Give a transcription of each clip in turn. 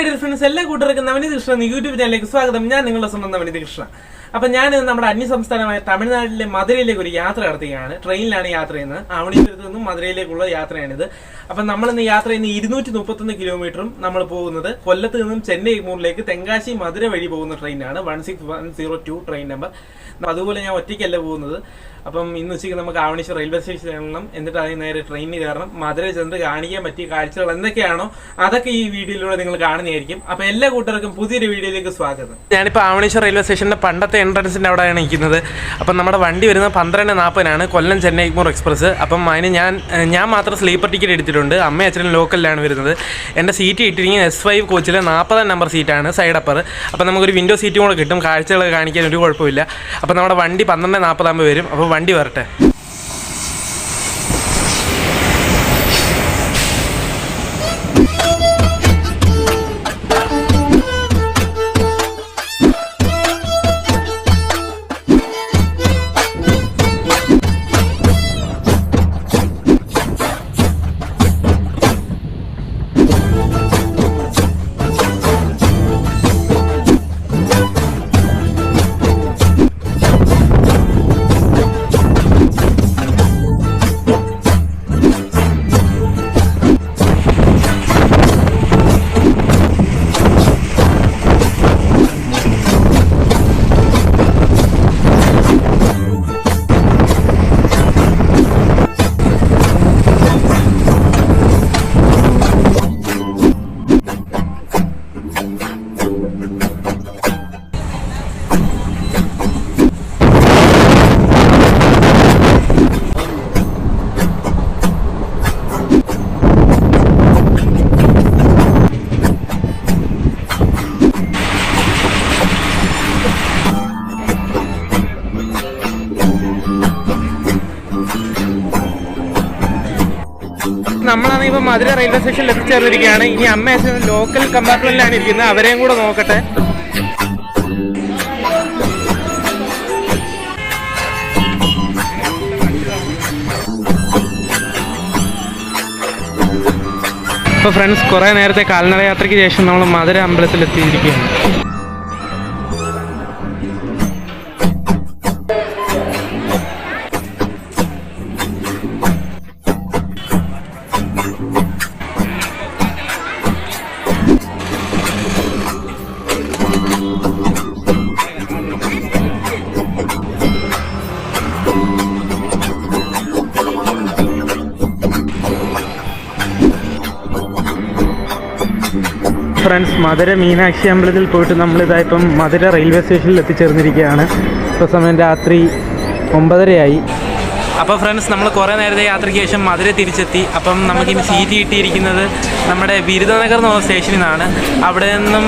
My dear friends, എല്ലാ കൂട്ടർക്കും Navneet Krishna YouTube ചാനലിലേക്ക് സ്വാഗതം. ഞാൻ നിങ്ങളുടെ സ്വന്തം നവനീത് കൃഷ്ണ. അപ്പൊ ഞാൻ നമ്മുടെ അന്യസംസ്ഥാനമായ തമിഴ്നാട്ടിലെ മധുരയിലേക്ക് ഒരു യാത്ര നടത്തുകയാണ്. ട്രെയിനിലാണ് യാത്ര ചെയ്യുന്നത്. ആവണിപുരത്ത് നിന്നും മധുരയിലേക്കുള്ള യാത്രയാണിത്. അപ്പൊ നമ്മളിന്ന് യാത്ര ചെയ്യുന്ന 231 കിലോമീറ്ററും നമ്മൾ പോകുന്നത് കൊല്ലത്ത് നിന്നും ചെന്നൈ എഗ്മൂറിലേക്ക് തെങ്കാശി മധുര വഴി പോകുന്ന ട്രെയിനാണ്. 16102 ട്രെയിൻ നമ്പർ. അതുപോലെ ഞാൻ ഒറ്റയ്ക്കല്ല പോകുന്നത്. അപ്പം ഇന്ന് ഉച്ചയ്ക്ക് നമുക്ക് ആവണീശ്വർ റെയിൽവേ സ്റ്റേഷനിൽ ഇറങ്ങണം. എന്നിട്ട് അതിന് നേരെ ട്രെയിനിന് കയറണം. മധുര ചെന്ന് കാണിക്കാൻ പറ്റിയ കാഴ്ചകൾ എന്തൊക്കെയാണോ അതൊക്കെ ഈ വീഡിയോയിലൂടെ നിങ്ങൾ കാണുന്നതായിരിക്കും. അപ്പൊ എല്ലാ കൂട്ടർക്കും പുതിയൊരു വീഡിയോയിലേക്ക് സ്വാഗതം. ഞാനിപ്പോൾ ആവണീശ്വർ റെയിൽവേ സ്റ്റേഷന്റെ പണ്ടത്തെ എൻട്രൻസിന്റെ അവിടെയാണ് നിൽക്കുന്നത്. അപ്പം നമ്മുടെ വണ്ടി വരുന്നത് 12:40 കൊല്ലം ചെന്നൈ എഗ്മൂർ എക്സ്പ്രസ്. അപ്പം അതിന് ഞാൻ മാത്രം സ്ലീപ്പർ ടിക്കറ്റ് എടുത്തിട്ടുണ്ട്. അമ്മയും അച്ഛനും ലോക്കലിലാണ് വരുന്നത്. എൻ്റെ സീറ്റ് ഇട്ടിരിക്കുന്നത് S5 കോച്ചിലെ 40 നമ്പർ സീറ്റാണ്, സൈഡ് അപ്പർ. അപ്പം നമുക്കൊരു വിൻഡോ സീറ്റും കൂടെ കിട്ടും. കാഴ്ചകളൊക്കെ കാണിക്കാൻ ഒരു കുഴപ്പമില്ല. അപ്പം നമ്മുടെ വണ്ടി 12:40 വരും. അപ്പോൾ വണ്ടി വരട്ടെ. നമ്മളാണ് ഇപ്പൊ മധുര റെയിൽവേ സ്റ്റേഷനിൽ എത്തിച്ചേർന്നിരിക്കുകയാണ്. ഇനി അമ്മ ലോക്കൽ കമ്പാർട്ട്മെന്റിലാണ് ഇരിക്കുന്നത്. അവരെയും കൂടെ നോക്കട്ടെ. ഇപ്പൊ ഫ്രണ്ട്സ്, കുറെ നേരത്തെ കാൽനട യാത്രയ്ക്ക് ശേഷം നമ്മൾ മധുര അമ്പലത്തിൽ എത്തിയിരിക്കുകയാണ്. ഫ്രണ്ട്സ്, മധുര മീനാക്ഷി അമ്പലത്തിൽ പോയിട്ട് നമ്മളിതായിപ്പം മധുര റെയിൽവേ സ്റ്റേഷനിൽ എത്തിച്ചേർന്നിരിക്കുകയാണ്. ഇപ്പോൾ സമയം രാത്രി 9:30 അപ്പോൾ ഫ്രണ്ട്സ്, നമ്മൾ കുറേ നേരത്തെ യാത്രയ്ക്ക് ശേഷം മധുര തിരിച്ചെത്തി. അപ്പം നമുക്കിനി സീറ്റ് കിട്ടിയിരിക്കുന്നത് നമ്മുടെ ബിരുദനഗർ എന്ന് പറഞ്ഞ സ്റ്റേഷനിൽ നിന്നാണ്. അവിടെ നിന്നും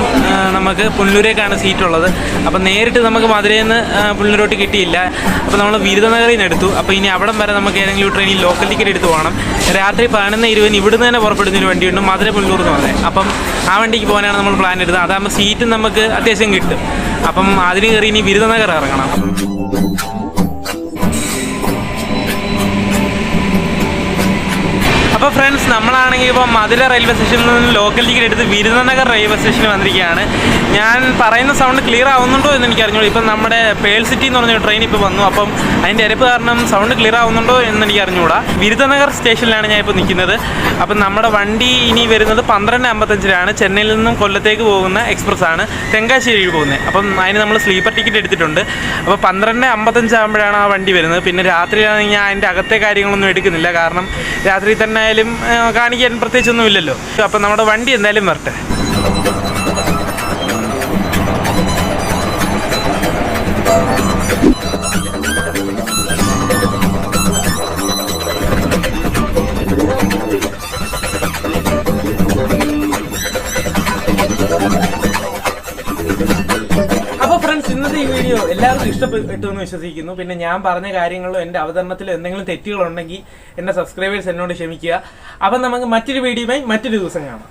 നമുക്ക് പുനലൂരേക്കാണ് സീറ്റുള്ളത്. അപ്പം നേരിട്ട് നമുക്ക് മധുരയിൽ നിന്ന് പുനലൂരോട്ട് കിട്ടിയില്ല. അപ്പോൾ നമ്മൾ ബിരുദനഗറിൽ നിന്ന് എടുത്തു. അപ്പോൾ ഇനി അവിടം വരെ നമുക്ക് ഏതെങ്കിലും ട്രെയിനിൽ ലോക്കൽ ടിക്കറ്റ് എടുത്ത് പോകണം. രാത്രി 11:20 ഇവിടുന്ന് തന്നെ പുറപ്പെടുന്നൊരു വണ്ടിയുണ്ട്, മധുര പുനലൂർ എന്ന് പറയുന്നത്. അപ്പം ആ വണ്ടിക്ക് പോകാനാണ് നമ്മൾ പ്ലാൻ എടുത്തത്. അതാകുമ്പോൾ സീറ്റ് നമുക്ക് അത്യാവശ്യം കിട്ടും. അപ്പം അതിന് കയറി ഇനി ബിരുദനഗർ ഇറങ്ങണം. അപ്പോൾ ഫ്രണ്ട്സ്, നമ്മളാണെങ്കിൽ ഇപ്പോൾ മധുര റെയിൽവേ സ്റ്റേഷനിൽ നിന്ന് ലോക്കൽ ടിക്കറ്റ് എടുത്ത് ബിരുദനഗർ റെയിൽവേ സ്റ്റേഷനിൽ വന്നിരിക്കുകയാണ്. ഞാൻ പറയുന്ന സൗണ്ട് ക്ലിയർ ആവുന്നുണ്ടോ എന്ന് എനിക്കറിഞ്ഞോളൂ. ഇപ്പം നമ്മുടെ പേൾ സിറ്റി എന്ന് പറഞ്ഞ ട്രെയിൻ ഇപ്പോൾ വന്നു. അപ്പം അതിൻ്റെ ഇരപ്പ് കാരണം സൗണ്ട് ക്ലിയർ ആവുന്നുണ്ടോ എന്ന് എനിക്ക് അറിഞ്ഞുകൂടാ. ബിരുദനഗർ സ്റ്റേഷനിലാണ് ഞാൻ ഇപ്പോൾ നിൽക്കുന്നത്. അപ്പം നമ്മുടെ വണ്ടി ഇനി വരുന്നത് 12:55 ചെന്നൈയിൽ നിന്നും കൊല്ലത്തേക്ക് പോകുന്ന എക്സ്പ്രസ് ആണ്, തെങ്കാശ്ശേരി പോകുന്നത്. അപ്പം അതിന് നമ്മൾ സ്ലീപ്പർ ടിക്കറ്റ് എടുത്തിട്ടുണ്ട്. അപ്പോൾ 12:55 ആകുമ്പോഴാണ് ആ വണ്ടി വരുന്നത്. പിന്നെ രാത്രിയാണെങ്കിൽ ഞാൻ അതിൻ്റെ അകത്തെ കാര്യങ്ങളൊന്നും എടുക്കുന്നില്ല. കാരണം രാത്രി തന്നെ കാണിക്കാൻ പ്രത്യേകിച്ചൊന്നും ഇല്ലല്ലോ. അപ്പം നമ്മുടെ വണ്ടി എന്തായാലും വരട്ടെ. അപ്പോൾ ഫ്രണ്ട്സ്, ഇന്നത്തെ ഈ വീഡിയോ എല്ലാവർക്കും ഇഷ്ടപ്പെട്ടു എന്ന് വിശ്വസിക്കുന്നു. പിന്നെ ഞാൻ പറഞ്ഞ കാര്യങ്ങളിലും എൻ്റെ അവതരണത്തിലും എന്തെങ്കിലും തെറ്റുകളുണ്ടെങ്കിൽ എൻ്റെ സബ്സ്ക്രൈബേഴ്സ് എന്നോട് ക്ഷമിക്കുക. അപ്പം നമുക്ക് മറ്റൊരു വീഡിയോയുമായി മറ്റൊരു ദിവസം കാണാം.